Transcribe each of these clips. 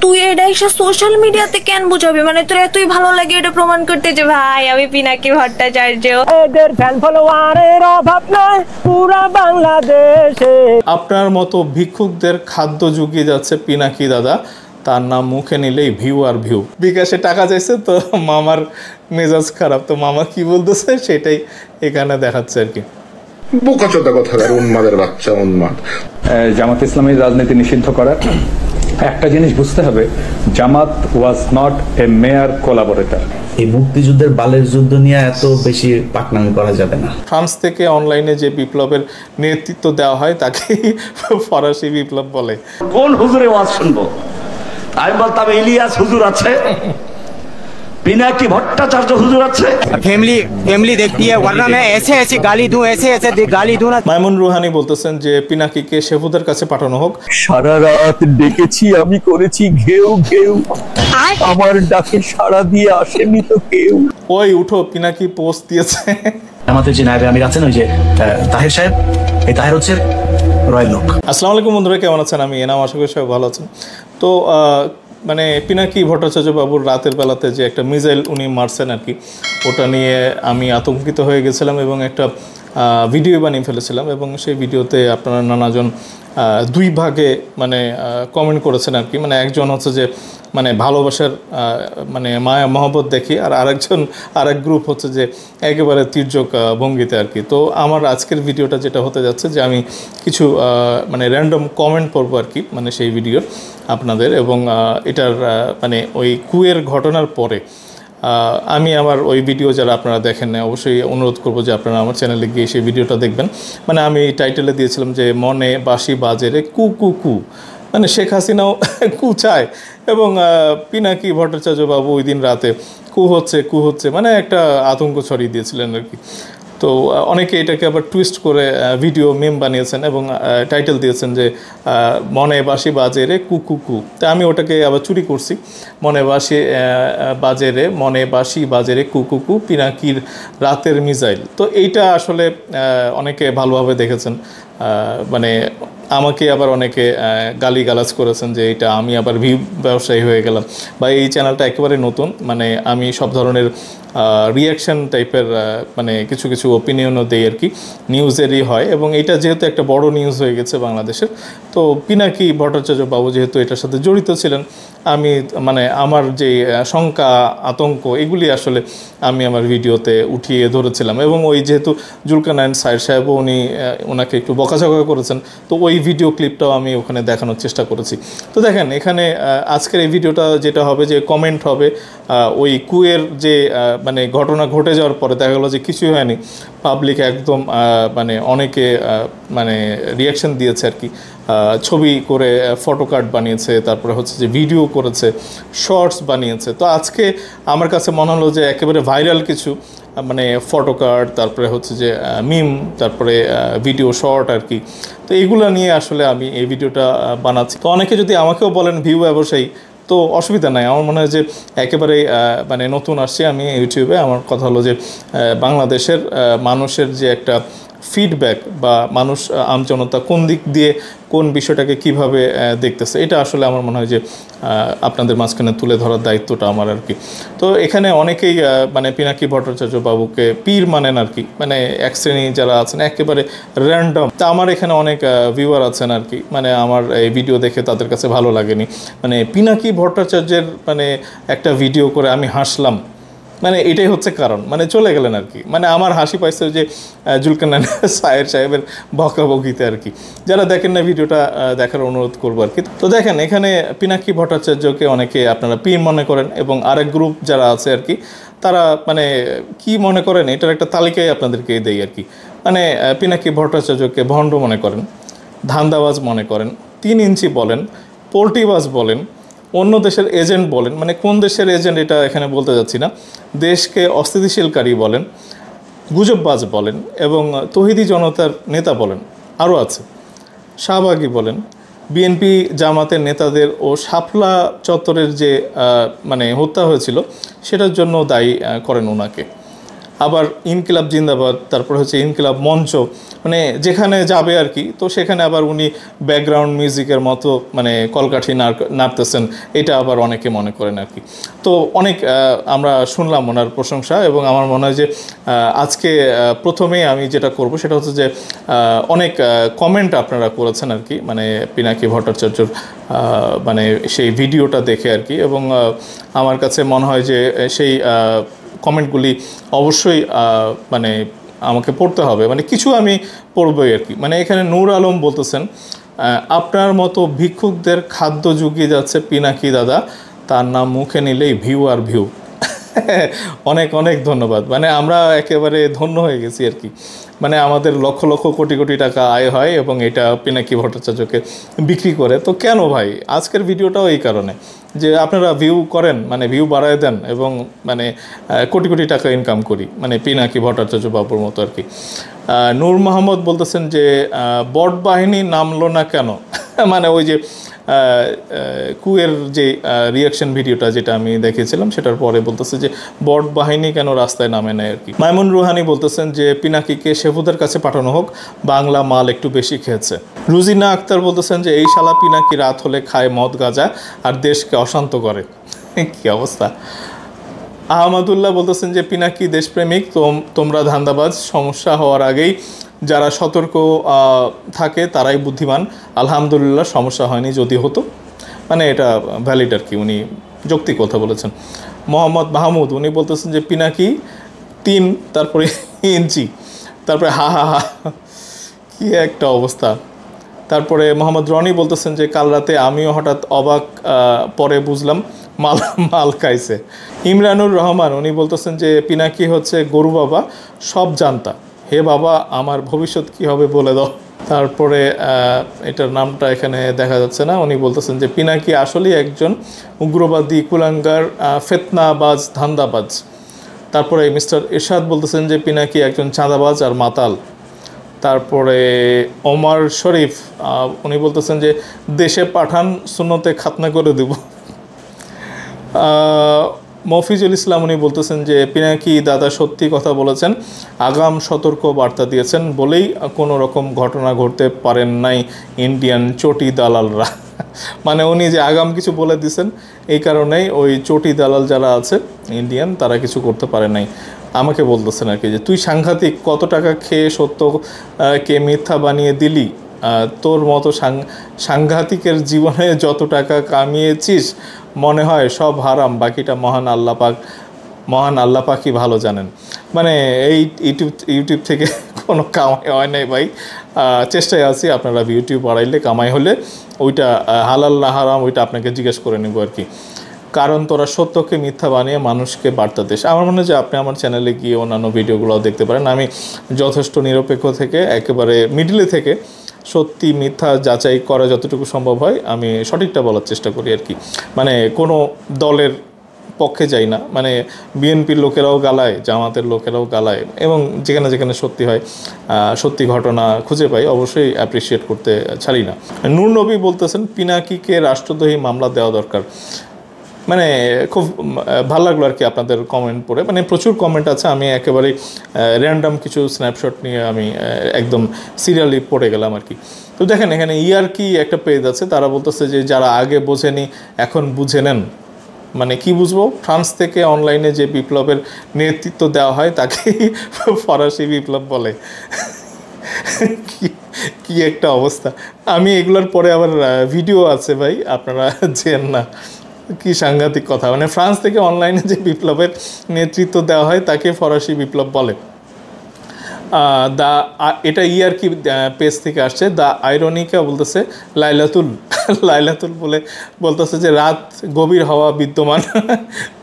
তুই এটা এসে সোশ্যাল মিডিয়াতে কেন বুঝাবি? মানে তোর এতই ভালো লাগে এটা প্রমাণ করতে যে ভাই আমি পিনাকি ভট্টাচার্য। এদের ফ্যান ফলোয়ারের অভাব নাই পুরা বাংলাদেশে। আপনার মতো ভিক্ষুকদের খাদ্য জুগিয়ে যাচ্ছে পিনাকি দাদা। তার নাম মুখে নিলেই ভিউ আর ভিউ। বিকাশে টাকা চাইছে তো মামার মেজাজ খারাপ, তো মামা কি বলতেছে সেটাই এখানে দেখাচ্ছে আর কি। বোকাচোদা কথাকার, উন্মাদের বাচ্চা উন্মাদ। জামাত ইসলামী রাজনীতি নিষিদ্ধ করা, একটা জিনিস বুঝতে হবে, Jamaat was not a mere collaborator. এই মুক্তিযুদ্ধের বালের যুদ্ধ নিয়ে এত বেশি পাকনামি করা যাবে না। ফ্রান্স থেকে অনলাইনে যে বিপ্লবের নেতৃত্ব দেওয়া হয় তাকে ফরাসি বিপ্লব বলে। কোন হুজুরে ওয়াজ শুনবো? আমি বলতাম ইলিয়াস হুজুর আছে, पिनाकी भट्टाचार्य हुजूर আছে। फैमिली देखती है वरना मैं ऐसे गाली दूं ऐसे गाली दूं ना। মাইমুন রুহানি বলতেছেন যে পিনাকিকে শেফুদের কাছে পাঠানো হোক। সারা রাত ডেকেছি আমি, করেছি ঘেউ ঘেউ, আমার ডাকে সাড়া দিয়ে আসেনি তো কেউ। ওই উঠো, পিনাকি পোস্ট দিয়েছে। আমাদের যে নায়েবে আমির আছেন ওই যে তাহের সাহেব, এই তাহের হচ্ছে রয়্যাল লোক। আসসালামু আলাইকুম বন্ধুরা, কেমন আছেন? আমি এনাম, আশা করি সবাই ভালো আছেন। তো মানে পিনাকি ভট্টাচার্য বাবুর রাতের বেলাতে যে একটা মিসাইল উনি মারছেন আর কি, ওটা নিয়ে আমি আতঙ্কিত হয়ে গেছিলাম এবং একটা ভিডিও বানিয়ে ফেলেছিলাম এবং সেই ভিডিওতে আপনারা নানাজন দুই ভাগে মানে কমেন্ট করেছেন আর কি। মানে একজন হচ্ছে যে মানে ভালোবাসার মানে মায়া মহব্বত দেখি, আর আরেক গ্রুপ হচ্ছে যে একেবারে তির্যক ভঙ্গিতে আর কি। তো আমার আজকের ভিডিওটা যেটা হতে যাচ্ছে যে আমি কিছু মানে র্যান্ডম কমেন্ট করবো আর কি, মানে সেই ভিডিওর আপনাদের, এবং এটার মানে ওই কুয়ের ঘটনার পরে আমি আমার ওই ভিডিও যারা আপনারা দেখেন না অবশ্যই অনুরোধ করবো যে আপনারা আমার চ্যানেলে গিয়ে সেই ভিডিওটা দেখবেন। মানে আমি টাইটেলে দিয়েছিলাম যে মনে বাঁশি বাজে রে কু কু কু, মানে শেখ হাসিনাও কু চায় এবং পিনাকি ভট্টাচার্য বাবু ওই দিন রাতে কু হচ্ছে মানে একটা আতঙ্ক ছড়িয়ে দিয়েছিলেন আর কি। তো অনেকে এটাকে আবার টুইস্ট করে ভিডিও মেম বানিয়েছেন এবং টাইটেল দিয়েছেন যে মনে বাঁশি বাজে রে কু কু কু। তা আমি ওটাকে আবার চুরি করছি, মনে বাঁশি বাজে রে কু কু কু, পিনাকির রাতের মিসাইল। তো এইটা আসলে অনেকে ভালোভাবে দেখেছেন, মানে আমাকে আবার অনেকে গালিগালাজ করেছেন যে এটা আমি আবার ভিউ ব্যবসায়ী হয়ে গেলাম, বা এই চ্যানেলটা একেবারে নতুন, মানে আমি সব ধরনের রিয়াকশান টাইপের মানে কিছু ওপিনিয়নও দেই আর কি, নিউজেরই হয়। এবং এটা যেহেতু একটা বড় নিউজ হয়ে গেছে বাংলাদেশের, তো পিনাকি ভট্টাচার্য বাবু যেহেতু এটার সাথে জড়িত ছিলেন, আমি মানে আমার যে শঙ্কা আতঙ্ক এগুলি আসলে আমি আমার ভিডিওতে উঠিয়ে ধরেছিলাম। এবং ওই যেহেতু জুলকারনাইন সাহেবও ওনাকে একটু বকাঝকা করেছেন, তো ওই ভিডিও ক্লিপটাও আমি ওখানে দেখানোর চেষ্টা করেছি। তো দেখেন এখানে আজকের এই ভিডিওটা যেটা হবে যে কমেন্ট হবে ওই কুয়ের যে মানে ঘটনা ঘটে যাওয়ার পরে দেখা গেলো যে কিছুই হয়নি, পাবলিক একদম মানে অনেকে মানে রিয়াকশান দিয়েছে আর কি, ছবি করে ফটো কার্ড বানিয়েছে, তারপরে হচ্ছে যে ভিডিও করেছে, শর্টস বানিয়েছে। তো আজকে আমার কাছে মনে হলো যে একেবারে ভাইরাল কিছু মানে ফটো কার্ড, তারপরে হচ্ছে যে মিম, তারপরে ভিডিও শর্ট আর কি, তো এইগুলো নিয়ে আসলে আমি এই ভিডিওটা বানাচ্ছি। তো অনেকে যদি আমাকেও বলেন ভিউ ব্যবসায়ী, তো অসুবিধা নাই। আমার মনে হয় যে একেবারেই মানে নতুন আসছি আমি ইউটিউবে। আমার কথা হলো যে বাংলাদেশের মানুষের যে একটা ফিডব্যাক বা মানুষ আমজনতা কোন দিক দিয়ে কোন বিষয়টাকে কিভাবে দেখতেছে, এটা আসলে আমার মনে হয় যে আপনাদের মাঝখানে তুলে ধরার দায়িত্বটা আমার আর কি। তো এখানে অনেকেই মানে পিনাকি ভট্টাচার্য বাবুকে পীর মানেন আর কি, মানে এক শ্রেণী যারা আছেন একেবারে র্যান্ডম। তা আমার এখানে অনেক ভিউয়ার আছেন আর কি, মানে আমার এই ভিডিও দেখে তাদের কাছে ভালো লাগেনি, মানে পিনাকি ভট্টাচার্যের মানে একটা ভিডিও করে আমি হাসলাম, মানে এটাই হচ্ছে কারণ, মানে চলে গেলেন আর কি। মানে আমার হাসি পাইছে যে জুলকারনাইন সাহেবের বকাবকিতে আর কি। যারা দেখেন না ভিডিওটা দেখার অনুরোধ করবো আর কি। তো দেখেন এখানে পিনাকি ভট্টাচার্যকে অনেকে আপনারা পীর মনে করেন, এবং আরেক গ্রুপ যারা আছে আর কি তারা মানে কি মনে করেন এটার একটা তালিকায় আপনাদেরকে দেই আর কি। মানে পিনাকি ভট্টাচার্যকে ভণ্ড মনে করেন, ধান্দাবাজ মনে করেন, 3 ইঞ্চি বলেন, পোল্ট্রিবাজ বলেন, অন্য দেশের এজেন্ট বলেন, মানে কোন দেশের এজেন্ট এটা এখানে বলতে যাচ্ছি না, দেশকে অস্থিতিশীলকারী বলেন, গুজববাজ বলেন, এবং তৌহিদি জনতার নেতা বলেন, আরও আছে শাহবাগী বলেন, বিএনপি জামাতের নেতাদের ও শাপলা চত্বরের যে মানে হত্যা হয়েছিল সেটার জন্য দায়ী করেন ওনাকে। আবার ইনকিলাব জিন্দাবাদ, তারপর হচ্ছে ইনকিলাব মঞ্চ, মানে যেখানে যাবে আর কি, তো সেখানে আবার উনি ব্যাকগ্রাউন্ড মিউজিকের মতো মানে কলকাঠি নাড়তেছেন, এটা আবার অনেকে মনে করেন আর কি। তো অনেক আমরা শুনলাম ওনার প্রশংসা, এবং আমার মনে হয় যে আজকে প্রথমেই আমি যেটা করব সেটা হচ্ছে যে অনেক কমেন্ট আপনারা করেছেন আর কি, মানে পিনাকি ভট্টাচার্যর মানে সেই ভিডিওটা দেখে আর কি, এবং আমার কাছে মনে হয় যে সেই কমেন্টগুলি অবশ্যই মানে আমাকে পড়তে হবে, মানে কিছু আমি পড়বই আর কি। মানে এখানে নূর আলম বলতেছেন, আপনার মতো ভিক্ষুকদের খাদ্য জুগিয়ে যাচ্ছে পিনাকি দাদা, তার নাম মুখে নিলেই ভিউ আর ভিউ। অনেক অনেক ধন্যবাদ, মানে আমরা একেবারে ধন্য হয়ে গেছি আর কি। মানে আমাদের লক্ষ লক্ষ কোটি কোটি টাকা আয় হয় এবং এটা পিনাকি ভট্টাচার্যকে বিক্রি করে। তো কেন ভাই, আজকের ভিডিওটাও এই কারণে যে আপনারা ভিউ করেন, মানে ভিউ বাড়ায় দেন এবং মানে কোটি কোটি টাকা ইনকাম করি, মানে পিনাকি ভট্টাচার্য বাবুর মতো আর কি। নূর মোহাম্মদ বলতেছেন যে বট বাহিনী নামলো না কেন, মানে ওই যে কুয়ের যে রিয়াকশন ভিডিওটা যেটা আমি দেখিয়েছিলাম সেটার পরে বলতেছে যে বট বাহিনী কেন রাস্তায় নামে নেয় আর কি। মাইমুন রুহানি বলতেছেন যে পিনাকিকে শেফুদের কাছে পাঠানো হোক, বাংলা মাল একটু বেশি খেয়েছে। রুজিনা আক্তার বলতেছেন যে এই শালা পিনাকি রাত হলে খায় মদ গাঁজা আর দেশকে অশান্ত করে। কি অবস্থা। আহমদুল্লাহ বলতেছেন যে পিনাকি দেশপ্রেমিক, তোমরা ধান্দাবাজ, সমস্যা হওয়ার আগেই যারা সতর্ক থাকে তারাই বুদ্ধিমান। আলহামদুলিল্লাহ সমস্যা হয়নি, যদি হতো। মানে এটা ভ্যালিড আর কি, উনি যৌক্তিক কথা বলেছেন। মোহাম্মদ মাহমুদ উনি বলতেছেন যে পিনাকি 3 তারপরে ইঞ্চি, তারপরে হা হা হা, কি একটা অবস্থা। তারপরে মোহাম্মদ রনি বলতেছেন যে কাল রাতে আমিও হঠাৎ অবাক, পরে বুঝলাম মাল খাইছে। ইমরানুর রহমান উনি বলতেছেন যে পিনাকি হচ্ছে গরু বাবা, সব জানতা, হে বাবা আমার ভবিষ্যৎ কি হবে বলে দাও। তারপরে এটার নামটা এখানে দেখা যাচ্ছে না, উনি বলতেছেন যে পিনাকি আসলেই একজন উগ্রবাদী, কুলাঙ্গার, ফেতনাবাজ, ধান্দাবাজ। তারপরে মিস্টার ইরশাদ বলতেছেন যে পিনাকি একজন চাঁদাবাজ আর মাতাল। তারপরে ওমর শরীফ উনি বলতেছেন যে দেশে পাঠান, সুন্নতে খাতনা করে দেব। মফিজুল ইসলাম উনি বলতেছেন যে পিনাকি দাদা সত্যি কথা বলেছেন, আগাম সতর্ক বার্তা দিয়েছেন বলেই কোনো রকম ঘটনা ঘটতে পারেন নাই ইন্ডিয়ান চটি দালালরা। মানে উনি যে আগাম কিছু বলে দিয়েছেন, এই কারণেই ওই চটি দালাল যারা আছে ইন্ডিয়ান, তারা কিছু করতে পারে নাই। আমাকে বলতেছেন আর কি যে তুই সাংঘাতিক, কত টাকা খেয়ে সত্যকে মিথ্যা বানিয়ে দিলি, তোর মতো সাংঘাতিকের জীবনে যত টাকা কামিয়েছিস মনে হয় সব হারাম, বাকিটা মহান আল্লাহ পাকই ভালো জানেন। মানে এই ইউটিউব থেকে কোনো কামাই হয় নাই ভাই, চেষ্টায় আছি। আপনারা ইউটিউব বাড়াইলে কামাই হলে ওইটা হালাল না হারাম ওইটা আপনাকে জিজ্ঞেস করে নেব আর কি। কারণ তোরা সত্যকে মিথ্যা বানিয়ে মানুষকে বার্তা দিস। আমার মনে হয় যে আপনি আমার চ্যানেলে গিয়ে অন্যান্য ভিডিওগুলোও দেখতে পারেন। আমি যথেষ্ট নিরপেক্ষ থেকে, একেবারে মিডিলে থেকে সত্যি মিথ্যা যাচাই করা যতটুকু সম্ভব হয় আমি সঠিকটা বলার চেষ্টা করি আর কি। মানে কোনো দলের পক্ষে যাই না, মানে বিএনপির লোকেরাও গালায়, জামাতের লোকেরাও গালায়, এবং যেখানে যেখানে সত্যি হয়, সত্যি ঘটনা খুঁজে পাই, অবশ্যই অ্যাপ্রিসিয়েট করতে ছাড়ি না। নূর নবী বলতেছেন পিনাকিকে রাষ্ট্রদ্রোহী মামলা দেওয়া দরকার। মানে খুব ভালো লাগলো আর কি আপনাদের কমেন্ট পড়ে, মানে প্রচুর কমেন্ট আছে, আমি একেবারেই র্যান্ডাম কিছু স্ন্যাপশট নিয়ে আমি একদম সিরিয়ালি পড়ে গেলাম আর কি। তো দেখেন এখানে ইয়ারকি একটা পেজ আছে, তারা বলতেছে যে যারা আগে বোঝেনি এখন বুঝে নেন। মানে কি বুঝবো, ফ্রান্স থেকে অনলাইনে যে বিপ্লবের নেতৃত্ব দেওয়া হয় তাকেই ফরাসি বিপ্লব বলে। কি একটা অবস্থা। আমি এগুলোর পরে আবার ভিডিও আছে ভাই, আপনারা জেন না, কি সাংঘাতিক কথা। মানে ফ্রান্স থেকে অনলাইনে যে বিপ্লবের নেতৃত্ব দেওয়া হয় তাকে ফরাসি বিপ্লব বলে। এটা ইয়ারকি পেজ থেকে আসছে। দ্য আইরনিকা বলতেছে লাইলাতুল বলে বলতেছে যে রাত গভীর হওয়া বিদ্যমান,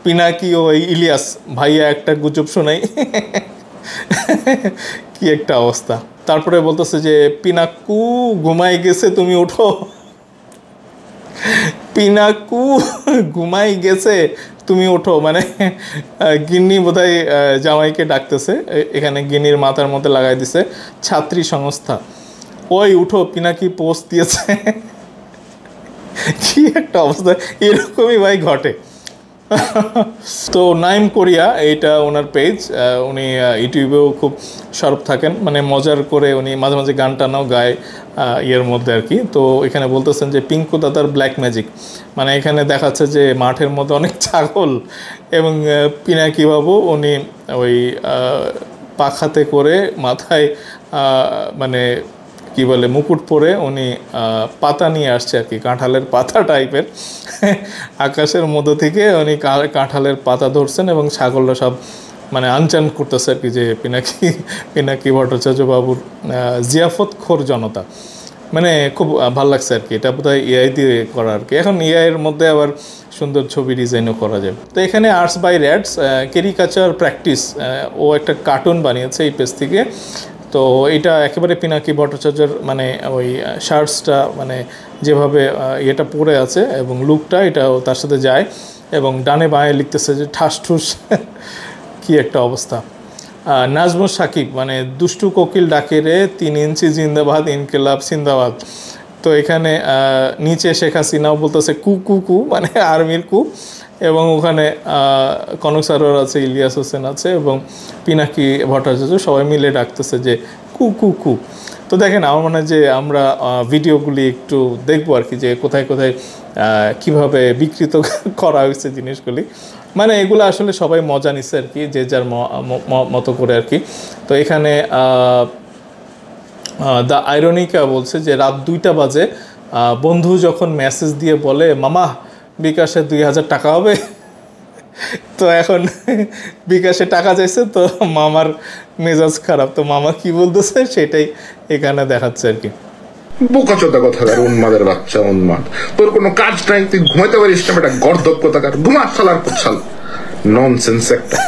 পিনাকি ও ইলিয়াস ভাইয়া একটা গুজব শোনাই। কি একটা অবস্থা। তারপরে বলতেছে যে পিনাকু ঘুমাই গেছে, তুমি ওঠো। পিনাকু ঘুমাই গেছে, তুমি ওঠো, মানে গিন্নি বোধহয় জামাইকে ডাকতেছে। এখানে গিন্নির মাথার মধ্যে লাগাই দিছে ছাত্রী সংস্থা, ওই উঠো, পিনাকি পোস্ট দিয়েছে। কি একটা অবস্থা। এরকমই ভাই ঘটে, তো নাইম কোরিয়া এইটা ওনার পেজ, উনি ইউটিউবেও খুব সরব থাকেন, মানে মজার করে উনি মাঝে মাঝে গান টানাও গায় ইয়ের মধ্যে আর কি। তো এখানে বলতেছেন যে পিঙ্কু দাদার ব্ল্যাক ম্যাজিক, মানে এখানে দেখাচ্ছে যে মাঠের মধ্যে অনেক ছাগল এবং পিনাকি বাবু উনি ওই পাখাতে করে মাথায় মানে কি বলে মুকুট পরে উনি পাতা নিয়ে আসছে আর কি, কাঁঠালের পাতা টাইপের আকাশের মধ্য থেকে উনি কাঁঠালের পাতা ধরছেন এবং ছাগলরা সব মানে আনচান করতেছে আর কি, যে পিনাকি ভট্টাচার্য বাবুর জিয়াফত খোর জনতা। মানে খুব ভালো লাগছে আর কি, এটা বোধহয় এআই দিয়ে করা আর কি। এখন এআইয়ের মধ্যে আবার সুন্দর ছবি ডিজাইনও করা যায়। তো এখানে আর্টস বাই র্যাডস ক্যারিকাচার প্র্যাকটিস, ও একটা কার্টুন বানিয়েছে এই পেজ থেকে। তো এটা একেবারে পিনাকি ভট্টাচার্যের মানে ওই শার্টসটা মানে যেভাবে এটা পরে আছে এবং লুকটা এটাও তার সাথে যায়, এবং ডানে বাঁয়ে লিখতেছে যে ঠাস ঠুস কি একটা অবস্থা। নাজমুস সাকিব মানে দুষ্টু কোকিল ডাকে রে 3 ইঞ্চি জিন্দাবাদ ইনকিলাব জিন্দাবাদ। তো এখানে নিচে শেখ হাসিনাও বলতেছে কু কু কু মানে আর্মির কু, এবং ওখানে কনক সারোয়ার আছে, ইলিয়াস হোসেন আছে এবং পিনাকি ভট্টাচার্য সবাই মিলে ডাকতেছে যে কু কু কু। তো দেখেন আমার মনে হয় যে আমরা ভিডিওগুলি একটু দেখবো আর কি, যে কোথায় কোথায় কীভাবে বিকৃত করা হয়েছে জিনিসগুলি। মানে এগুলো আসলে সবাই মজা নিচ্ছে আর কি, যে যার মতো করে আর কি। তো এখানে দ্য আইরনিকা বলছে যে রাত 2টা বাজে বন্ধু যখন মেসেজ দিয়ে বলে মামা বিকাশে 2000 টাকা হবে, তো এখন বিকাশে টাকা চাইছে, তো মামার মেজাজ খারাপ। তো মামা কি বলতেছে সেটাই এখানে দেখাচ্ছে আর কি। বোকাচোদা কথাকার, উন্মাদের বাচ্চা উন্মাদ, তোর কোনো কাজ নাই, তুই ঘুমাইতে পারিস না বেটা গর্দব কথাকার, ঘুমা শালার পুচ্ছাল, ননসেন্স একটা।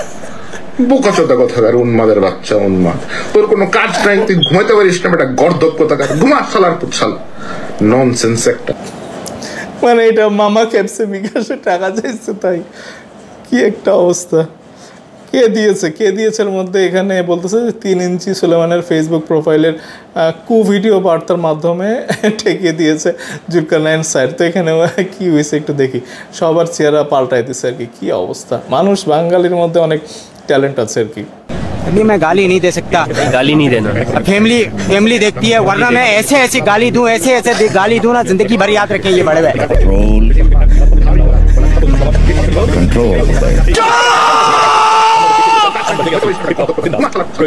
বোকাচোদা কথাকার, উন্মাদের বাচ্চা উন্মাদ, তোর কোনো কাজ নাই, তুই ঘুমাইতে পারিস না বেটা গর্দব কথাকার, ঘুমা শালার পুচ্ছাল, ননসেন্স একটা। মানে এটা মামা ক্যাপসে বিকাশে টাকা চাইছে, তাই কি একটা অবস্থা। কে দিয়েছে এর মধ্যে এখানে বলতেছে যে 3 ইঞ্চি সুলেমানের ফেসবুক প্রোফাইলের ভিডিও বার্তার মাধ্যমে ঠেকিয়ে দিয়েছে জুলকারনাইন স্যার। তো এখানে কি হয়েছে একটু দেখি, সবার চেহারা পাল্টাই দিচ্ছে আর কি। কি অবস্থা, মানুষ বাঙালির মধ্যে অনেক ট্যালেন্ট আছে আর কি। अभी मैं गाली नहीं दे सकता, गाली नहीं देना। फैमिली देखती है, वरना मैं ऐसे गाली दूं, ऐसे गाली दूं ना, जिंदगी भर याद रखें ये बड़े भाई।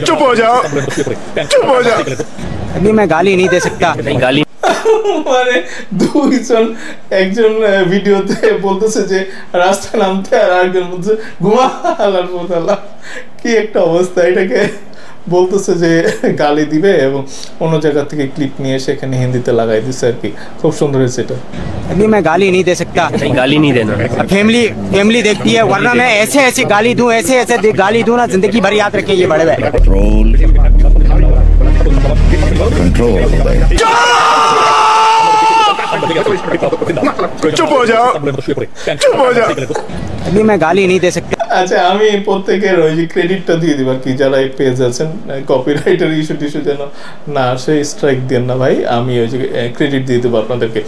চুপ হয়ে যাও, চুপ হয়ে যাও। अभी मैं गाली नहीं दे सकता, गाली মানে একজন ভিডিওতে বলতেছে যে রাস্তা নামতে, আর আরেকজন বলছে ঘুমা আল্লাহর পোতালা। কি একটা অবস্থা, এটাকে বলতেছে যে গালি দিবে এবং অন্য জায়গা থেকে ক্লিপ নিয়ে সেখানে হিন্দিতে লাগাই দিচ্ছে আর কি। খুব সুন্দর হয়েছে এটা। अभी मैं गाली नहीं दे सकता, गाली नहीं देना। फैमिली देखती है, वरना मैं ऐसे गाली दूं, ऐसे गाली दूं ना, जिंदगी भर याद रखें ये बड़े भाई। চুপ হয়ে যাও, চুপ হয়ে যাও। अभी मैं गाली नहीं दे सकता। আচ্ছা, আমি প্রত্যেকের ওই যে ক্রেডিটটা দিয়ে দিব আর কি, যারা এই পেজ আছেন। কপিরাইটের ইস্যু যেন না আসে, স্ট্রাইক দেন না ভাই। আমি ওই যে ক্রেডিট দিয়ে দেবো আপনাদেরকে।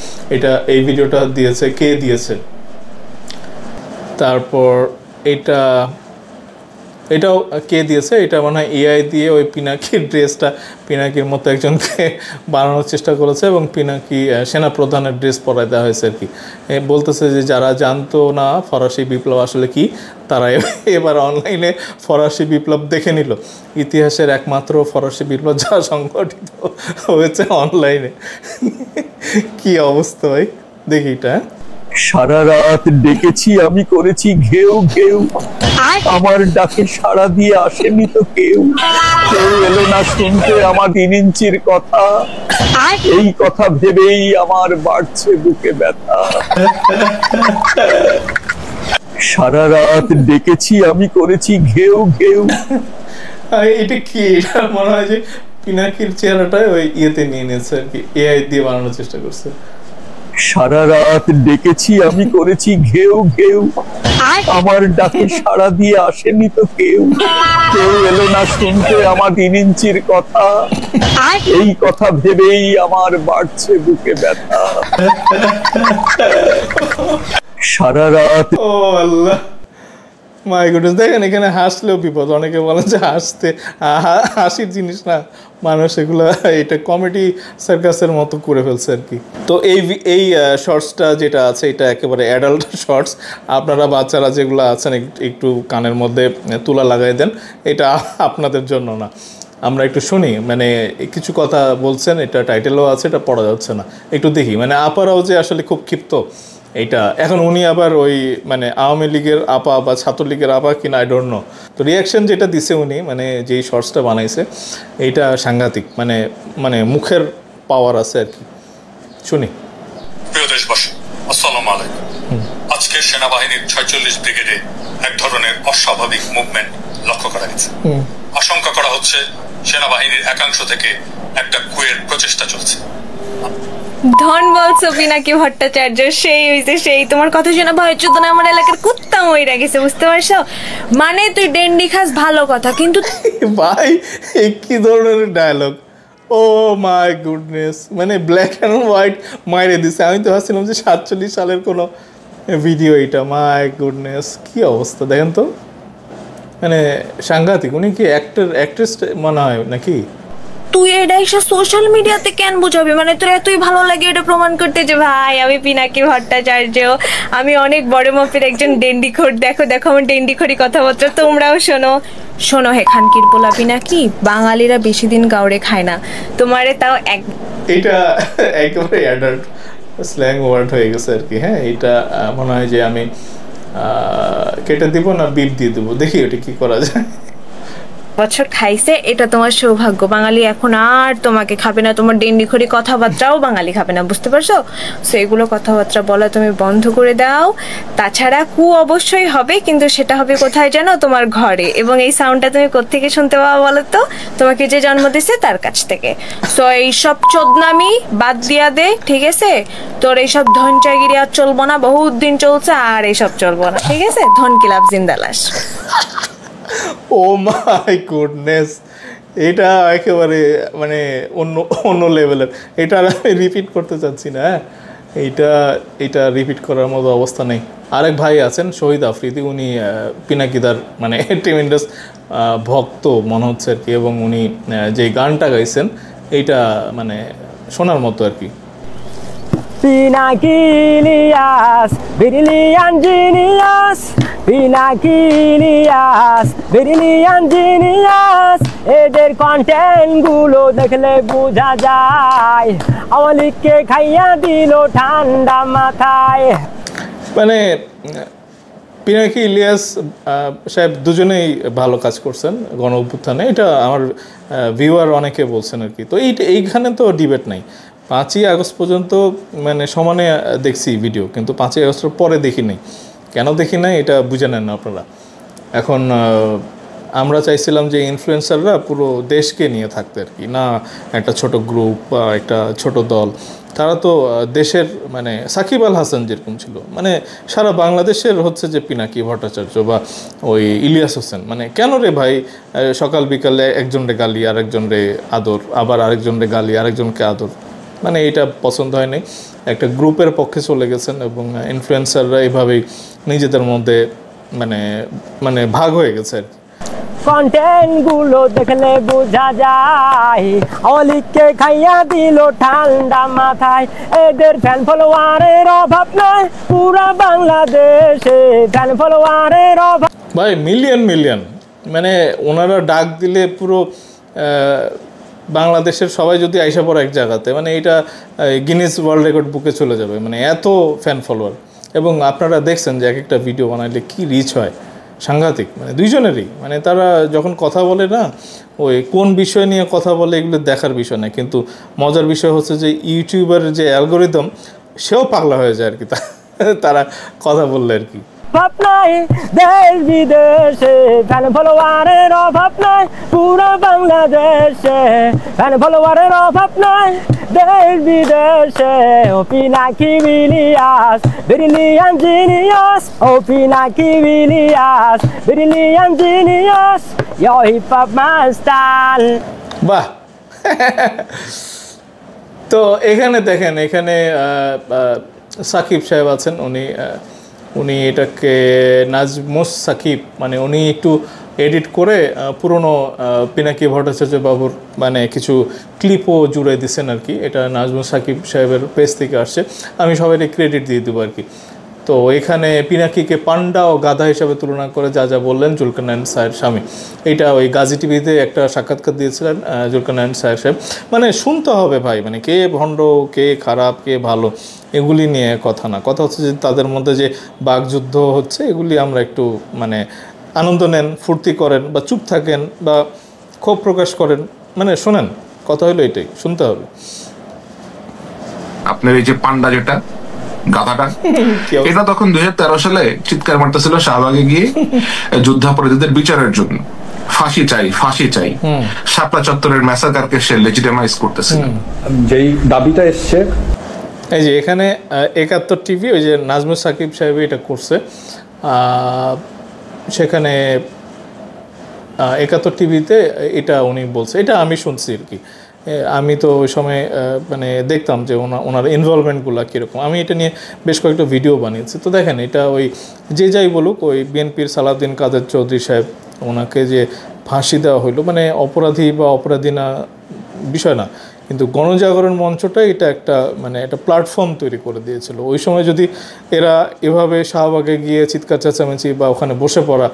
এই ভিডিওটা দিয়েছে কে দিয়েছে, তারপর এটাও কে দিয়েছে, এটা মনে হয় এআই দিয়ে ওই পিনাকির ড্রেসটা পিনাকির মতো একজনকে বানানোর চেষ্টা করেছে এবং পিনাকি সেনাপ্রধানের ড্রেস পরায় দেওয়া হয়েছে আর কি। বলতেছে যে যারা জানতো না ফরাসি বিপ্লব আসলে কি, তারা এবার অনলাইনে ফরাসি বিপ্লব দেখে নিল। ইতিহাসের একমাত্র ফরাসি বিপ্লব যা সংগঠিত হয়েছে অনলাইনে। কি অবস্থা ভাই, দেখি এটা। সারা রাত ডেকেছি আমি, করেছি ঘেউ ঘেউ, আমার ডাকে সাড়া দিয়ে আসেনি তো কেউ এলো না শুনতে আমার 3 ইঞ্চির কথা, এই কথা ভেবেই আমার বাড়ছে বুকে ব্যথা। সারা রাত ডেকেছি আমি, করেছি ঘেউ ঘেউ। এটা কি, এটা মনে হয় যে পিনাকির চেহারাটা ওই ইয়েতে নিয়ে নিয়েছে আর কি, এআই দিয়ে বানানোর চেষ্টা করছে। সারা রাত ডেকেছি আমি, করেছি ঘেউ ঘেউ, আমার ডাকে সাড়া দিয়ে আসেনি তো কেউ এলো না শুনতে আমার 3 ইঞ্চির কথা, এই কথা ভেবেই আমার বাড়ছে বুকে ব্যথা। সারা রাত, ও আল্লাহ। মাই গুডনেস, দেখেন এখানে হাসলেও বিপদ। অনেকে বলেন যে হাসির জিনিস না মানুষ, এগুলো এটা কমেডি সার্কাসের মতো করে ফেলছে আর কি। তো এই শর্টসটা যেটা আছে এটা একেবারে অ্যাডাল্ট শর্টস। আপনারা বাচ্চারা যেগুলো আছেন একটু কানের মধ্যে তুলা লাগাই দেন, এটা আপনাদের জন্য না। আমরা একটু শুনি, মানে কিছু কথা বলছেন, এটা টাইটেলও আছে, এটা পড়া যাচ্ছে না, একটু দেখি। মানে আপারাও যে আসলে খুব ক্ষিপ্ত এইটা, এখন উনি আবার ওই মানে আওয়ামী লীগের আপা বা ছাত্রলীগের আপা কিনা আই ডোন্ট নো। তো রিয়াকশন যেটা দিছে উনি, মানে যেই শর্টসটা বানাইছে এইটা সাংঘাতিক, মানে মুখের পাওয়ার আছে আর কি। শুনি। প্রিয় দেশবাসী, আসসালামু আলাইকুম। আজকে সেনাবাহিনীর 46 ব্রিগেডে এক ধরনের অস্বাভাবিক মুভমেন্ট লক্ষ্য করা গেছে। আশঙ্কা করা হচ্ছে সেনাবাহিনীর একাংশ থেকে একটা কুয়ের প্রচেষ্টা চলছে। ধন বলছো পিনাকি ভট্টাচার্য, সেই হইছে সেই। তোমার কথা শুনে ভয় চোদ্দ না, আমার এলাকার কুত্তা মইরা গেছে, বুঝতে পারছো? মানে তুই ডেন্ডি খাস ভালো কথা, কিন্তু ভাই এই কি ধরনের ডায়লগ, ও মাই গুডনেস, মানে ব্ল্যাক অ্যান্ড হোয়াইট মাইরে দিছে। আমি তো ভাবছিলাম যে 47 সালের কোনো ভিডিও এটা। মাই গুডনেস, কি অবস্থা দেখেন তো, মানে সাংঘাতিক। উনি কি অ্যাক্ট্রেস মনে হয় নাকি? তুই এটা এসে সোশ্যাল মিডিয়াতে কেন বুঝাবি? মানে তোর এতই ভালো লাগে এটা প্রমাণ করতে যে ভাই আমি পিনাকি ভট্টাচার্য, আমি অনেক বড় মাপের একজন ডেন্ডিখোর। দেখো দেখো আমার ডেন্ডিখোরি কথাবার্তা, তোমরাও শোনো হে খানকির পোলা পিনাকি, বাঙালিরা বেশি দিন গাউরে খায় না, তোমারে তাও এটা একেবারে অ্যাডাল্ট স্ল্যাং ওয়ার্ড হয়ে গেছে আর কি। হ্যাঁ, এটা মনে হয় যে আমি কেটে দিব না বিপ দিয়ে দেবো, দেখি ওটা কি করা যায়। বছর খাইছে, এটা তোমার সৌভাগ্য। বাঙালি এখন আর তোমাকে খাবে না, তোমার ডেন্ডিখড়ি কথাবার্তাও বাঙালি খাবে না, বুঝতে পারছো? সো এগুলো কথাবার্তা বলা তুমি বন্ধ করে দাও। তাছাড়া অবশ্যই হবে, কিন্তু সেটা হবে কোথায় জানো? তোমার ঘরে। এবং এই সাউন্ডটা তুমি কোত্থেকে শুনতে পাবো বলো তো? তোমাকে যে জন্ম দিছে তার কাছ থেকে। সো এইসব চোদনামি বাদ দিয়া দে, ঠিক আছে? তোর এইসব ধনচাগিরি আর চলবো না, বহুত দিন চলছে, আর এইসব চলবো না, ঠিক আছে? ধন কিলাপ জিন্দালাস। ও মাই গুডনেস, এটা একেবারে মানে অন্য লেভেলের। এটা আর আমি রিপিট করতে চাচ্ছি না। এটা রিপিট করার মতো অবস্থা নেই। আরেক ভাই আছেন শহীদ আফ্রিদি, উনি পিনাকিদার মানে ট্রেমেন্ডাস ভক্ত মনে হচ্ছে আর কি, এবং উনি যে গানটা গাইছেন এইটা মানে শোনার মতো আর কি। Pinaki Ilyas, brilliant genius. Pinaki Ilyas, brilliant genius. এদের কন্টেন্ট গুলো দেখলে বোঝা যায় আমলিককে খাইয়া দিল ঠান্ডা মাথায়। মানে পিনাকি ইলিয়াস সাহেব দুজনেই ভালো কাজ করছেন গণ অভ্যুত্থানে, এটা আমার ভিউয়ার অনেকে বলছেন আর কি। তো এইখানে তো ডিবেট নাই। 5ই আগস্ট পর্যন্ত মানে সমানে দেখছি ভিডিও, কিন্তু 5ই আগস্টের পরে দেখি নাই। কেন দেখি নাই এটা বুঝে নেন না আপনারা। এখন আমরা চাইছিলাম যে ইনফ্লুয়েন্সাররা পুরো দেশকে নিয়ে থাকতে আর কি, না একটা ছোট গ্রুপ বা একটা ছোট দল। তারা তো দেশের মানে সাকিব আল হাসান যেরকম ছিল, মানে সারা বাংলাদেশের হচ্ছে যে পিনাকি ভট্টাচার্য বা ওই ইলিয়াস হোসেন। মানে কেন রে ভাই সকাল বিকালে একজনরে গালি আরেকজনরে আদর, আবার আরেকজনরে গালি আরেকজনকে আদর, মানে এটা পছন্দ হয় নাই। একটা গ্রুপের পক্ষে চলে গেছেন এবং ইনফ্লুয়েন্সাররা এইভাবেই নিজেদের মধ্যে মানে ভাগ হয়ে গেছে আর কি। কন্টেন্ট গুলো দেখলে বোঝা যায় অলিককে খাইয়া দিল ঠান্ডা মাথায়। এদের ফ্যান ফলোয়ারের অভাব নাই পুরা বাংলাদেশে, ফ্যান ফলোয়ারের অভাব ভাই মিলিয়ন। মানে ওনারা ডাক দিলে পুরো বাংলাদেশের সবাই যদি আইসা পড়ে এক জায়গাতে, মানে এটা গিনেস ওয়ার্ল্ড রেকর্ড বুকে চলে যাবে, মানে এত ফ্যান ফলোয়ার। এবং আপনারা দেখছেন যে এক একটা ভিডিও বানাইলে কি রিচ হয়, সাংঘাতিক। মানে দুইজনেরই, মানে তারা যখন কথা বলে না, ওই কোন বিষয় নিয়ে কথা বলে এগুলো দেখার বিষয় না, কিন্তু মজার বিষয় হচ্ছে যে ইউটিউবের যে অ্যালগোরিদম সেও পাগলা হয়ে যায় আর কি তারা কথা বললে আর কি। অভাব নাই দেশ বিদেশে, ফ্যান ফলোয়ারের অভাব নাই পুরো বাংলাদেশে, ফ্যান ফলোয়ারের অভাব নাই দেশ বিদেশে। ও পিনাকি ইলিয়াস, ব্রিলিয়ান্ট জিনিয়াস, ও পিনাকি ইলিয়াস, ব্রিলিয়ান্ট জিনিয়াস, ইয়ো হিপ হপ মাস্টার। বাহ তো এখানে দেখেন, এখানে সাকিব সাহেব আছেন, উনি উনি এটাকে নাজমুস সাকিব মানে উনি একটু এডিট করে পুরনো পিনাকি ভট্টাচার্য বাবুর মানে কিছু ক্লিপও জুড়ে দিচ্ছেন আর কি। এটা নাজমুস সাকিব সাহেবের পেজ থেকে আসছে, আমি সবাইকে ক্রেডিট দিয়ে দেবো আর কি। তো এখানে পিনাকিকে পান্ডা ও গাধা হিসাবে তুলনা করে যা যা বললেন জুলকারনাইন সাহের স্বামী, এইটা ওই গাজী টিভিতে একটা সাক্ষাৎকার দিয়েছিলেন জুলকারনাইন সাহেব। মানে শুনতে হবে ভাই, মানে কে ভণ্ড কে খারাপ কে ভালো এগুলি নিয়ে কথা না, কথা হচ্ছে যে তাদের মধ্যে যে বাকযুদ্ধ হচ্ছে এগুলি আমরা একটু মানে আনন্দ নেন, ফুর্তি করেন বা চুপ থাকেন বা ক্ষোভ প্রকাশ করেন, মানে শোনেন, কথা হলো এটাই, শুনতে হবে। আপনার এই যে পান্ডা যেটা গাধাটা, এটা তখন 2013 সালে চিৎকার মারতেছিল শাহবাগে গিয়ে যুদ্ধাপরাধীদের বিচারের জন্য, ফাঁসি চাই ফাঁসি চাই, শাপলা চত্বরের ম্যাসাকারকে সে লেজিটিমাইজ করতেছিল। যেই দাবিটা এসছে এই যে এখানে 71 টিভি ওই যে নাজমুস সাকিব সাহেব এটা করছে, সেখানে 71 টিভিতে এটা উনি বলছে, এটা আমি শুনছি আর কি। আমি তো ওই সময় মানে দেখতাম যে ওনার ইনভলভমেন্টগুলো কীরকম, আমি এটা নিয়ে বেশ কয়েকটা ভিডিও বানিয়েছি। তো দেখেন এটা ওই যে যাই বলুক, ওই বিএনপির সালাউদ্দিন কাদের চৌধুরী সাহেব ওনাকে যে ফাঁসি দেওয়া হইলো, মানে অপরাধী বা অপরাধী না বিষয় না, কিন্তু গণজাগরণ মঞ্চটা এটা একটা মানে একটা প্ল্যাটফর্ম তৈরি করে দিয়েছিল। ওই সময় যদি এরা এভাবে শাহবাগে গিয়ে চিৎকার চেঁচামেচি বা ওখানে বসে পড়া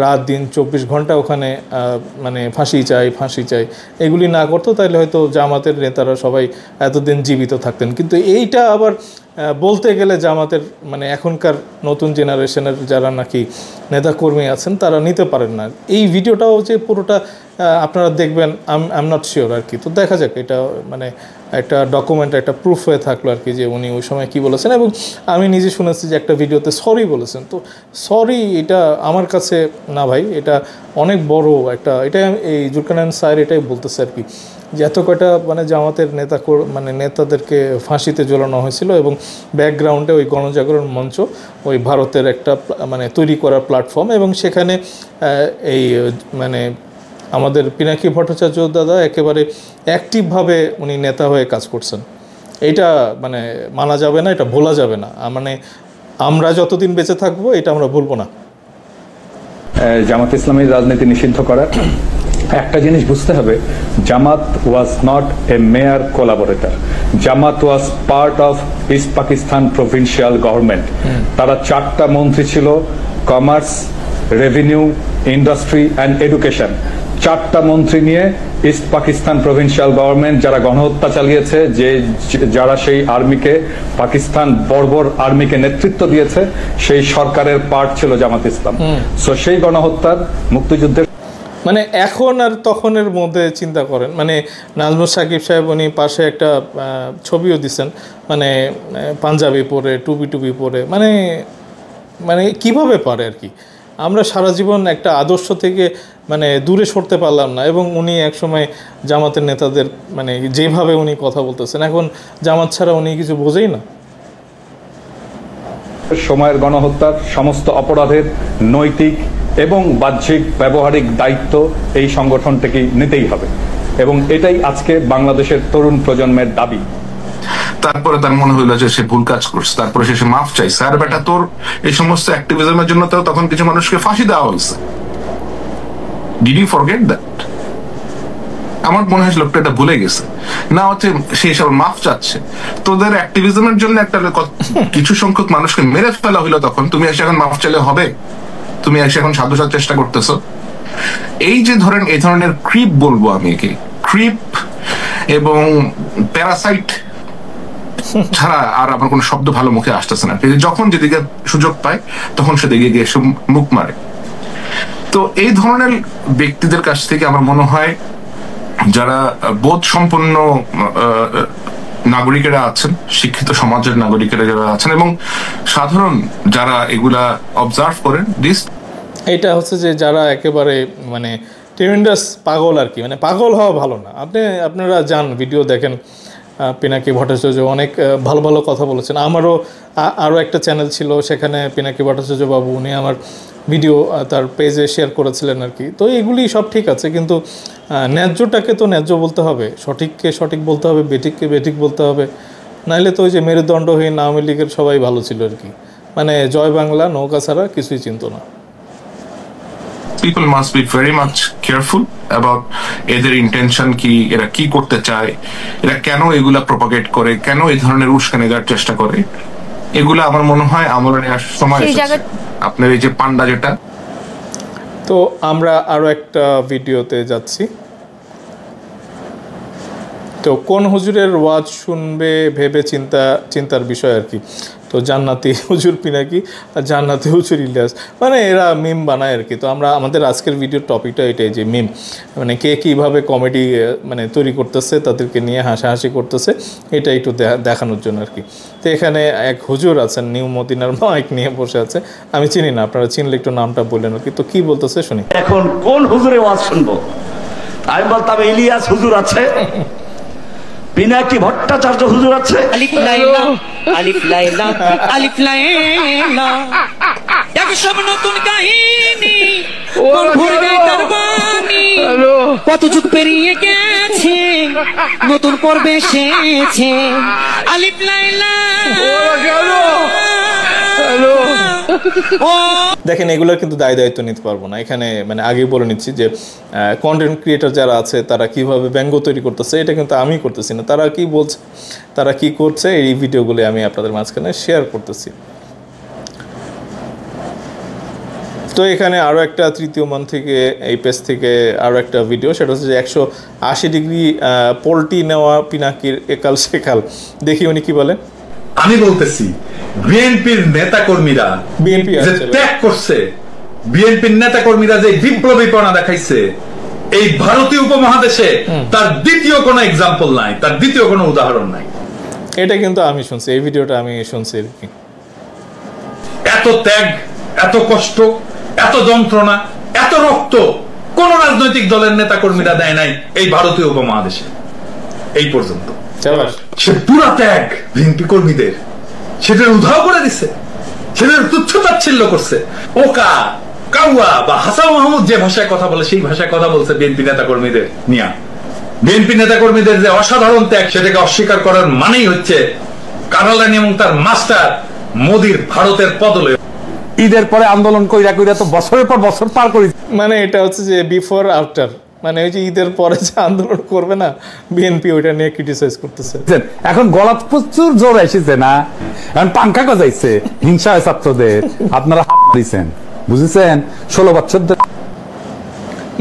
রাত দিন 24 ঘন্টা ওখানে মানে ফাঁসি চাই এগুলি না করতো, তাহলে হয়তো জামাতের নেতারা সবাই এতদিন জীবিত থাকতেন। কিন্তু এইটা আবার বলতে গেলে জামাতের মানে এখনকার নতুন জেনারেশনের যারা নাকি নেতাকর্মী আছেন তারা নিতে পারেন না। এই ভিডিওটাও যে পুরোটা আপনারা দেখবেন আই এম নট শিওর আর কি। তো দেখা যাক, এটা মানে একটা ডকুমেন্ট, একটা প্রুফ হয়ে থাকলো আর কি যে উনি ওই সময় কী বলেছেন। এবং আমি নিজে শুনেছি যে একটা ভিডিওতে সরি বলেছেন। তো সরি এটা আমার কাছে না ভাই, এটা অনেক বড় একটা, এটা এই জুলকারনাইন স্যার এটাই বলতেছে আর কি, যে এত কয়টা মানে জামাতের নেতাদেরকে ফাঁসিতে ঝোলানো হয়েছিল এবং ব্যাকগ্রাউন্ডে ওই গণজাগরণ মঞ্চ ওই ভারতের একটা মানে তৈরি করার প্ল্যাটফর্ম, এবং সেখানে এই মানে আমাদের পিনাকি ভট্টাচার্য দাদা একেবারে অ্যাক্টিভভাবে উনি নেতা হয়ে কাজ করছেন। এইটা মানে মানা যাবে না, এটা ভোলা যাবে না, মানে আমরা যতদিন বেঁচে থাকবো এটা আমরা ভুলবো না। জামাত ইসলামীর রাজনীতি নিষিদ্ধ করার একটা জিনিস বুঝতে হবে, Jamaat was not a mere collaborator, Jamaat was part of east Pakistan provincial government. তারা 4টা মন্ত্রী ছিল, commerce, revenue, industry and education. 4টা মন্ত্রী নিয়ে ইস্ট পাকিস্তান প্রভিন্সিয়াল গভর্নমেন্ট যারা গণহত্যা চালিয়েছে, যারা সেই আর্মিকে পাকিস্তান বর্বর আর্মিকে নেতৃত্ব দিয়েছে, সেই সরকারের পার্ট ছিল জামাত ইসলাম। সো সেই গণহত্যার মুক্তিযুদ্ধের মানে এখন আর তখনের মধ্যে চিন্তা করেন, মানে নাজমুস সাকিব সাহেব উনি পাশে একটা ছবিও দিচ্ছেন, মানে পাঞ্জাবি পরে টুপি পরে, মানে কিভাবে পারে আর কি। আমরা সারা জীবন একটা আদর্শ থেকে মানে দূরে সরতে পারলাম না, এবং উনি একসময় জামাতের নেতাদের মানে যেভাবে উনি কথা বলতেছেন, এখন জামাত ছাড়া উনি কিছু বোঝেই না। সময়ের গণহত্যার সমস্ত অপরাধের নৈতিক এবং বাহ্যিক ব্যবহারিক দায়িত্ব এই সংগঠন থেকে নিতেই হবে, এবং এটাই আজকে বাংলাদেশের তরুণ প্রজন্মের দাবি। তারপরে তার মনে হইলো যে সে ভুল কাজ করছে, তারপরে সে মাফ চাইছে। আর বেটা, তোর এই সমস্ত অ্যাক্টিভিজমের জন্য তো তখন কিছু মানুষকে ফাঁসি দেওয়া হয়েছে। Did you forget that? আমার মনে হয় লোকটা এটা ভুলে গেছে, না হচ্ছে সে সব মাফ চাচ্ছে। তোদের অ্যাক্টিভিজমের জন্য একটা কিছু সংখ্যক মানুষকে মেরে ফেলা হইলো, তখন তুমি এসে এখন মাফ চাইলে হবে? তুমি এসে এখন সাধুসার চেষ্টা করতেছো? এই যে ধরেন এই ধরনের ক্রিপ বলবো আমি, একে ক্রিপ এবং প্যারাসাইট ছাড়া আর আমার কোনো শব্দ ভালো মুখে আসতেছে না। যখন যেদিকে সুযোগ পায় তখন সেদিকে গিয়ে মুখ মারে। তো এই ধরনের ব্যক্তিদের কাছ থেকে আমার মনে হয় যারা বোধ সম্পন্ন নাগরিকেরা আছেন, শিক্ষিত সমাজের নাগরিকেরা যারা আছেন, এবং সাধারণ যারা এগুলা অবজার্ভ করেন, এইটা হচ্ছে যে যারা একেবারে মানে ট্রেমেন্ডাস পাগল আর কি, মানে পাগল হওয়া ভালো না। আপনারা যান ভিডিও দেখেন, পিনাকি ভট্টাচার্য অনেক ভালো ভালো কথা বলেছেন। আমারও আরও একটা চ্যানেল ছিল, সেখানে পিনাকি ভট্টাচার্য বাবু উনি আমার ভিডিও তার পেজে শেয়ার করেছিলেন আর কি। তো এগুলি সব ঠিক আছে, কিন্তু ন্যায্যটাকে তো ন্যায্য বলতে হবে, সঠিককে সঠিক বলতে হবে, বেঠিককে বেঠিক বলতে হবে, নাইলে তো ওই যে মেরুদণ্ডহীন আওয়ামী লীগের সবাই ভালো ছিল আর কি। মানে জয় বাংলা নৌকা ছাড়া কিছুই চিনতো না। People must be very much careful about এদের ইন্টেনশন কি, এরা কি করতে চায়, এরা কেন এগুলা প্রপাগেট করে, কেন এই ধরনের উস্কানি দেওয়ার চেষ্টা করে, এগুলা আমার মনে হয় আমলে নেওয়ার সময় এসেছে। আপনার এই যে পান্ডা যেটা, তো আমরা আরো একটা ভিডিওতে যাচ্ছি। তো কোন হুজুরের ওয়াজ শুনবে ভেবে চিন্তার বিষয় আর কি। তো জান্নাতি হুজুর পিনাকি আর জান্নাতি হুজুর ইলিয়াস, মানে এরা মিম বানায় আর কি। তো আমরা আমাদের আজকের ভিডিওর টপিকটা এটাই যে মিম, মানে কে কীভাবে কমেডি মানে তৈরি করতেছে, তাদেরকে নিয়ে হাসাহাসি করতেছে, এটা একটু দেখানোর জন্য আর কি। তো এখানে এক হুজুর আছেন নিউ মদিনার মাইক নিয়ে বসে আছে, আমি চিনি না, আপনারা চিনলে একটু নামটা বললেন আর কি। তো কি বলতেছে শুনি। এখন কোন হুজুরে ওয়াজ শুনবো? আমি বলতাম ইলিয়াস হুজুর আছে, পিনাকি ভট্টাচার্য হুজুর আছে। আলিফ লাইলা আলিফ লাইলা আলিফ লাইলা এক সব নতুন কাহিনী, কোন ভুলবে কারবানি, কত যুগ পেরিয়ে গেছে নতুন পর্বে এসেছে আলিফ লাইলা। দেখেন এগুলোর কিন্তু দায়িত্ব নিতে পারবো না এখানে, মানে আগেই বলে নিচ্ছি যে কন্টেন্ট ক্রিয়েটর যারা আছে তারা কিভাবে ব্যঙ্গ তৈরি করতেছে, এটা কিন্তু আমি করতেছি না। তারা কি বলছে, তারা কি করছে, এই ভিডিওগুলি আমি আপনাদের মাঝখানে শেয়ার করতেছি। তো এখানে আরও একটা তৃতীয় মান থেকে এই পেজ থেকে আরও একটা ভিডিও, সেটা হচ্ছে যে 180 ডিগ্রি পোল্টি নেওয়া পিনাকির একাল সেকাল। দেখি উনি কি বলে। আমি বলতেছি বিএনপির নেতাকর্মীরা যে ত্যাগ করছে, বিএনপির নেতাকর্মীরা যে বিপ্লবীপনা দেখাইছে এই ভারতীয় উপমহাদেশে, তার দ্বিতীয় কোনো এক্সাম্পল নাই, তার দ্বিতীয় কোনো উদাহরণ নাই। এটা কিন্তু আমি শুনছি, এই ভিডিওটা আমি শুনছি আর কি। এত ত্যাগ, এত কষ্ট, এত যন্ত্রণা, এত রক্ত কোন রাজনৈতিক দলের নেতাকর্মীরা দেয় নাই এই ভারতীয় উপমহাদেশে এই পর্যন্ত। সে পুরা ত্যাগ বিএনপি কর্মীদের, সেটার উধাও করে দিচ্ছে, সেটার তুচ্ছ-তাচ্ছিল্য করছে। ওকা কাউয়া বা হাসান মাহমুদ যে ভাষায় কথা বলে সেই ভাষায় কথা বলছে বিএনপি নেতা কর্মীদের নিয়ে। বিএনপি নেতা কর্মীদের যে অসাধারণ ত্যাগ, সেটাকে অস্বীকার করার মানেই হচ্ছে কারালানি এবং তার মাস্টার মোদির ভারতের পদলে। ঈদের পরে আন্দোলন কইরা কইরা তো বছরের পর বছর পার করি, মানে এটা হচ্ছে যে বিফোর আফটার, মানে ওই যে ঈদের পরে যে আন্দোলন করবে না বিএনপি, ওইটা নিয়ে ক্রিটিসাইজ করতেছে। এখন গলাত প্রচুর জোর এসেছে না, এখন পাঙ্খা গজাইছে হিংসা হয় ছাত্রদের, আপনারা দিচ্ছেন, বুঝেছেন? 16 বছর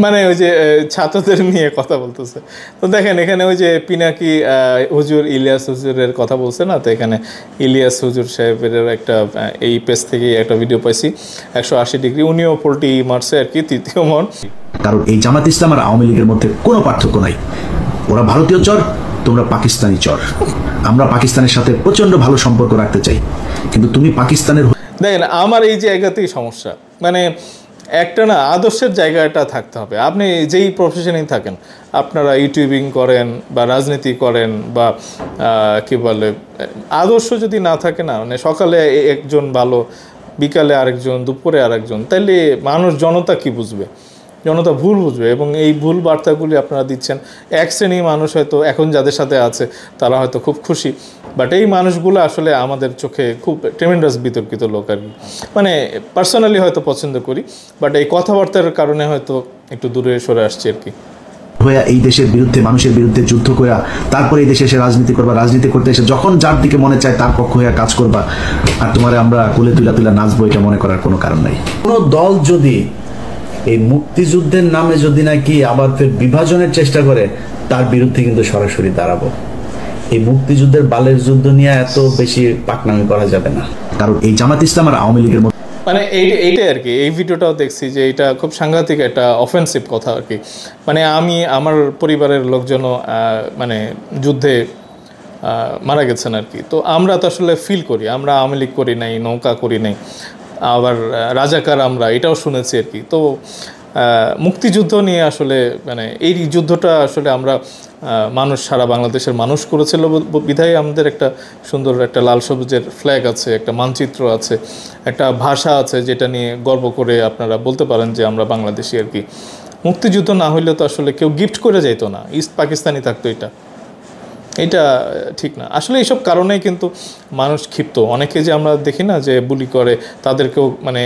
মানে ওই যে ছাত্রদের নিয়ে কথা বলতেছে। তো দেখেন এখানে ওই যে পিনাকি হুজুর ইলিয়াস হুজুরের কথা বলছে না, তো এখানে ইলিয়াস হুজুর সাহেবের একটা এই পেজ থেকে একটা ভিডিও পাইছি 180 ডিগ্রি, উনিও পোল্টি মারছে আর কি, তৃতীয় মন। কারণ এই জামাত ইসলাম আর আওয়ামী লীগের মধ্যে কোনো পার্থক্য নাই। ওরা ভারতীয় চর, তোমরা পাকিস্তানি চর। আমরা পাকিস্তানের সাথে প্রচন্ড ভালো সম্পর্ক রাখতে চাই, কিন্তু তুমি পাকিস্তানের। দেখেন আমার এই জায়গাতেই সমস্যা, মানে একটা না আদর্শের জায়গাটা থাকতে হবে। আপনি যেই প্রফেশনেই থাকেন, আপনারা ইউটিউবিং করেন বা রাজনীতি করেন বা কি বলে, আদর্শ যদি না থাকে না, মানে সকালে একজন ভালো, বিকালে আরেকজন, দুপুরে আরেকজন, তাইলে মানুষ জনতা কি বুঝবে? জনতা ভুল বুঝবে। এবং এই ভুল বার্তাগুলি আপনারা দিচ্ছেন। এক শ্রেণী মানুষ হয়তো এখন যাদের সাথে আছে তারা হয়তো খুব খুশি, বাট এই মানুষগুলো আসলে আমাদের চোখে খুব ট্রেমেন্ডাস বিতর্কিত লোক আর কি। মানে পার্সোনালি হয়তো পছন্দ করি, বাট এই কথাবার্তার কারণে হয়তো একটু দূরে সরে আসছে আর কি। হয়ে এই দেশের বিরুদ্ধে, মানুষের বিরুদ্ধে যুদ্ধ করা, তারপরে এই দেশে এসে রাজনীতি করবা, রাজনীতি করতে এসে যখন যার দিকে মনে চায় তার পক্ষ হয়ে কাজ করবা, আর তোমার আমরা কোলে তুলা নাচবো, এটা মনে করার কোনো কারণ নাই। কোনো দল যদি এই মুক্তিযুদ্ধের নামে যদি নাকি আবার ফের বিভাজনের চেষ্টা করে, তার বিরুদ্ধে কিন্তু সরাসরি দাঁড়াবো। এই মুক্তিযুদ্ধের বালের যুদ্ধ নিয়ে এত বেশি পাকনামি করা যাবে না, কারণ এই জামাত ইসলাম আর আওয়ামী লীগের মধ্যে, মানে এইটাই আর কি। এই ভিডিওটাও দেখছি যে এটা খুব সাংঘাতিক একটা অফেন্সিভ কথা আর কি। মানে আমি, আমার পরিবারের লোকজনও মানে যুদ্ধে মারা গেছেন আর কি। তো আমরা তো আসলে ফিল করি, আমরা আওয়ামী লীগ করি নাই, নৌকা করি নাই, আবার রাজাকার আমরা, এটাও শুনেছি আর কি। তো মুক্তিযুদ্ধ নিয়ে আসলে মানে এই যুদ্ধটা আসলে আমরা মানুষ, সারা বাংলাদেশের মানুষ করেছিল বিধায় আমাদের একটা সুন্দর একটা লাল সবুজের ফ্ল্যাগ আছে, একটা মানচিত্র আছে, একটা ভাষা আছে, যেটা নিয়ে গর্ব করে আপনারা বলতে পারেন যে আমরা বাংলাদেশি আর কি। মুক্তিযুদ্ধ না হইলে তো আসলে কেউ গিফট করে যাইতো না, ইস্ট পাকিস্তানি থাকতো এটা। এটা ঠিক না আসলে। এইসব কারণেই কিন্তু মানুষ ক্ষিপ্ত। অনেকে যে আমরা দেখি না যে বুলি করে, তাদেরকেও মানে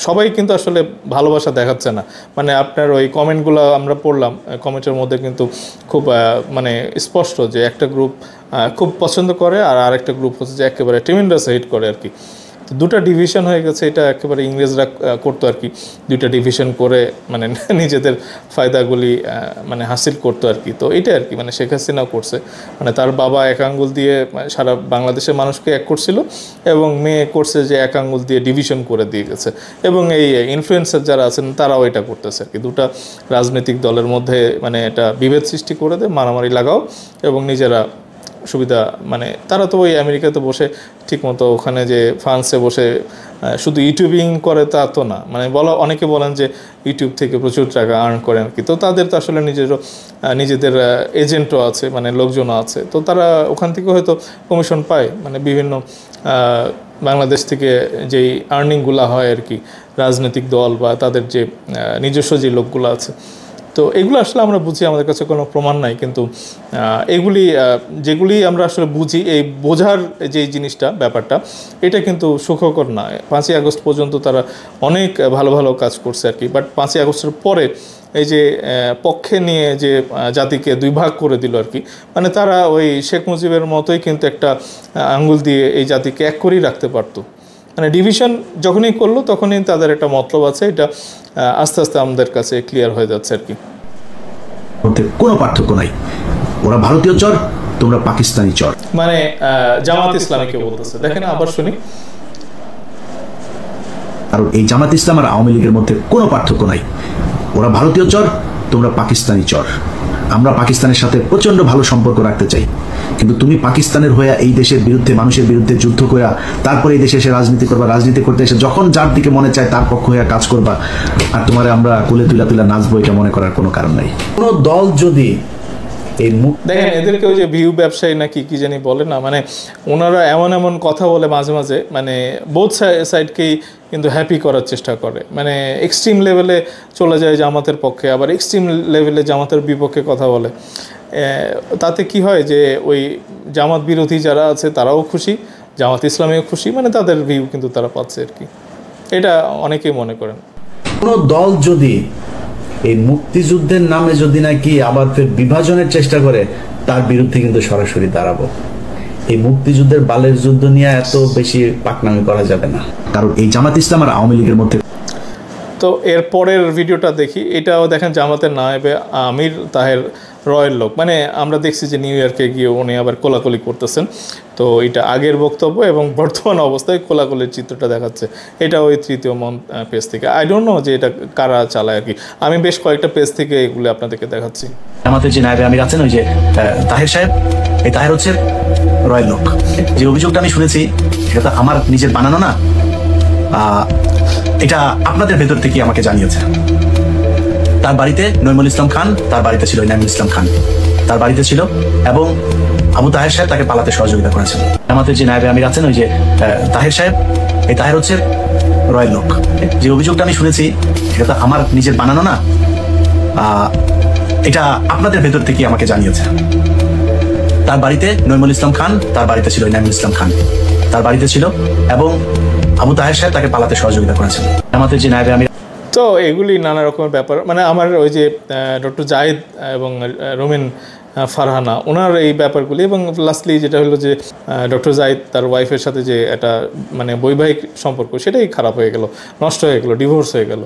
সবাই কিন্তু আসলে ভালোবাসা দেখাচ্ছে না। মানে আপনার ওই কমেন্টগুলো আমরা পড়লাম, কমেন্টের মধ্যে কিন্তু খুব মানে স্পষ্ট যে একটা গ্রুপ খুব পছন্দ করে আর আরেকটা গ্রুপ হচ্ছে যে একেবারে ট্রিমেন্ডাস হেট করে আর কি। তো দুটা ডিভিশন হয়ে গেছে, এটা একেবারে ইংরেজরা করতো আর কি। দুইটা ডিভিশন করে মানে নিজেদের ফায়দাগুলি মানে হাসিল করতো আর কি। তো এটা আর কি মানে শেখ হাসিনাও করছে, মানে তার বাবা এক আঙ্গুল দিয়ে সারা বাংলাদেশের মানুষকে এক করছিল এবং মেয়ে করছে যে এক আঙ্গুল দিয়ে ডিভিশন করে দিয়ে গেছে। এবং এই ইনফ্লুয়েন্সার যারা আছেন তারাও এটা করতেছে আর কি। দুটা রাজনৈতিক দলের মধ্যে মানে এটা বিভেদ সৃষ্টি করে দেয়, মারামারি লাগাও এবং নিজেরা সুবিধা মানে তারা তো ওই আমেরিকাতে বসে ঠিকমতো ওখানে যে ফ্রান্সে বসে শুধু ইউটিউবিং করে তা তো না, মানে অনেকে বলেন যে ইউটিউব থেকে প্রচুর টাকা আর্ন করেন আর কি। তো তাদের তো আসলে নিজেদের এজেন্টও আছে, মানে লোকজনও আছে। তো তারা ওখান থেকে হয়তো কমিশন পায়, মানে বিভিন্ন বাংলাদেশ থেকে যেই আর্নিংগুলো হয় আর কি, রাজনৈতিক দল বা তাদের যে নিজস্ব যে লোকগুলো আছে। তো এগুলো আসলে আমরা বুঝি, আমাদের কাছে কোনো প্রমাণ নাই, কিন্তু যেগুলি আমরা আসলে বুঝি, এই বোঝার যে জিনিসটা ব্যাপারটা এটা কিন্তু সুখকর না। 5ই আগস্ট পর্যন্ত তারা অনেক ভালো ভালো কাজ করছে আর কি। বাট 5ই আগস্টের পরে এই যে পক্ষে নিয়ে যে জাতিকে দুই ভাগ করে দিল আর কি, মানে তারা ওই শেখ মুজিবের মতোই কিন্তু একটা আঙ্গুল দিয়ে এই জাতিকে এক করেই রাখতে পারতো। মানে ডিভিশন যখনই করলো তখনই তাদের একটা মতলব আছে, এটা আস্তে আস্তে আমাদের কাছে ক্লিয়ার হয়ে যাচ্ছে আর কি। কোনো পার্থক্য নাই, ওরা ভারতীয় চর, তোমরা পাকিস্তানি চর। মানে জামাত ইসলামীকে বলতেছে, দেখেন আবার শুনি। আর এই জামাত ইসলাম আর আওয়ামী লীগের মধ্যে কোনো পার্থক্য নাই, ওরা ভারতীয় চর, তোমরা পাকিস্তানি চর। আমরা পাকিস্তানের সাথে প্রচন্ড ভালো সম্পর্ক রাখতে চাই, কিন্তু তুমি পাকিস্তানের হয়ে এই দেশের বিরুদ্ধে, মানুষের বিরুদ্ধে যুদ্ধ করা, তারপরে এই দেশে এসে রাজনীতি করবা, রাজনীতি করতে এসে যখন যার দিকে মনে চায় তার পক্ষ হয়ে কাজ করবা, আর তোমারে আমরা কোলে তুলা নাচবো, এটা মনে করার কোনো কারণ নাই। কোনো দল যদি দেখেন এদেরকে ওই যে ভিউ ব্যবসায়ী নাকি কি জানি বলে না, মানে ওনারা এমন কথা বলে মাঝে মাঝে, মানে বোথ সাইডকেই কিন্তু হ্যাপি করার চেষ্টা করে। মানে এক্সট্রিম লেভেলে চলে যায় জামাতের পক্ষে, আবার এক্সট্রিম লেভেলে জামাতের বিপক্ষে কথা বলে। তাতে কি হয় যে ওই জামাত বিরোধী যারা আছে তারাও খুশি, জামাত ইসলামীও খুশি, মানে তাদের ভিউ কিন্তু তারা পাচ্ছে আর কি। এটা অনেকেই মনে করেন। কোনো দল যদি এই মুক্তিযুদ্ধের নামে যদি নাকি আবার ফের বিভাজনের চেষ্টা করে, তার বিরুদ্ধে কিন্তু সরাসরি দাঁড়াবো। এই মুক্তিযুদ্ধের বালের যুদ্ধ নিয়ে এত বেশি পাকনামি করা যাবে না, কারণ এই জামাত ইসলাম আর আওয়ামী লীগের মধ্যে। তো এর পরের ভিডিওটা দেখি, এটাও দেখেন জামাতের নায়েবে আমির তাহের রয়ের লোক, মানে আমরা দেখছি যে নিউ ইয়র্কে গিয়ে উনি আবার কোলাকুলি করতেছেন। তো এটা আগের বক্তব্য এবং বর্তমান অবস্থায় কোলাকুলির চিত্রটা দেখাচ্ছে। এটা ওই তৃতীয় মন পেজ থেকে, আই ডোন্ট নো যে এটা কারা চালায় আর কি। আমি বেশ কয়েকটা পেজ থেকে এগুলো আপনাদেরকে দেখাচ্ছি। আমাদের যে নায়েবে আমির আছেন ওই যে তাহের সাহেব, এই তাহের হচ্ছে রয়ের লোক। যে অভিযোগটা আমি শুনেছি এটা তো আমার নিজের বানানো না, এটা আপনাদের ভেতর থেকে আমাকে জানিয়েছে। তার বাড়িতে নইমুল ইসলাম খান, তার বাড়িতে ছিল ইনামুল ইসলাম খান, তার বাড়িতে ছিল, এবং আবু তাহের সাহেব তাকে পালাতে সহযোগিতা করেছেন। আমাদের যে নায়েবে আমির আছেন ওই যে তাহের সাহেব, এই তাহের হচ্ছে রয়ের লোক। যে অভিযোগটা আমি শুনেছি এটা তো আমার নিজের বানানো না, এটা আপনাদের ভেতর থেকে আমাকে জানিয়েছে। তার বাড়িতে নইমুল ইসলাম খান, তার বাড়িতে ছিল ইনামুল ইসলাম খান, তার বাড়িতে ছিল, এবং আবু তাহের সাহেব তাকে পালাতে সহযোগিতা করেছেন। আমাদের যে নায়েবে আমির। তো এগুলি নানা রকমের ব্যাপার, মানে আমার ওই যে ডক্টর জাহিদ এবং রোমিন ফারহানা ওনার এই ব্যাপারগুলি, এবং লাস্টলি যেটা হলো যে ডক্টর জাহিদ তার ওয়াইফের সাথে যে একটা মানে বৈবাহিক সম্পর্ক, সেটাই খারাপ হয়ে গেল, নষ্ট হয়ে গেল, ডিভোর্স হয়ে গেল।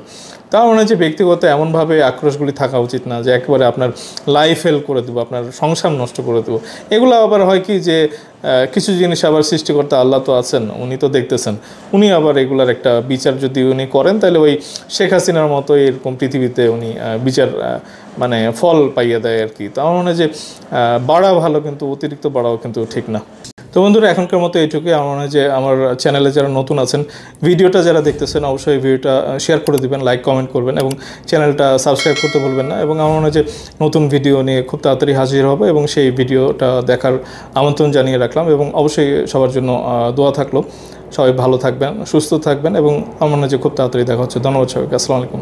তার মানে যে ব্যক্তিগত এমনভাবে আক্রোশগুলি থাকা উচিত না যে একেবারে আপনার লাইফ হেল করে দেবো, আপনার সংসার নষ্ট করে দেবো। এগুলো আবার হয় কি যে কিছু জিনিস আবার সৃষ্টিকর্তা আল্লাহ তো আছেন, উনি তো দেখতেছেন, উনি আবার এগুলার একটা বিচার যদি উনি করেন তাহলে ওই শেখ হাসিনার মতো এরকম পৃথিবীতে উনি বিচার মানে ফল পাইয়ে দেয় আর কি। তার মানে যে বাড়া ভালো, কিন্তু অতিরিক্ত বাড়াও কিন্তু ঠিক না। তো বন্ধুরা এখনকার মতো এইটুকুই। আমার মনে হয় যে আমার চ্যানেলে যারা নতুন আছেন, ভিডিওটা যারা দেখতেছেন অবশ্যই ভিডিওটা শেয়ার করে দিবেন, লাইক কমেন্ট করবেন এবং চ্যানেলটা সাবস্ক্রাইব করতে ভুলবেন না। এবং আমার মনে হয় যে নতুন ভিডিও নিয়ে খুব তাড়াতাড়ি হাজির হবে এবং সেই ভিডিওটা দেখার আমন্ত্রণ জানিয়ে রাখলাম। এবং অবশ্যই সবার জন্য দোয়া থাকলো, সবাই ভালো থাকবেন, সুস্থ থাকবেন, এবং আমার মনে হয় যে খুব তাড়াতাড়ি দেখা হচ্ছে। ধন্যবাদ সবাইকে, আসসালামু আলাইকুম।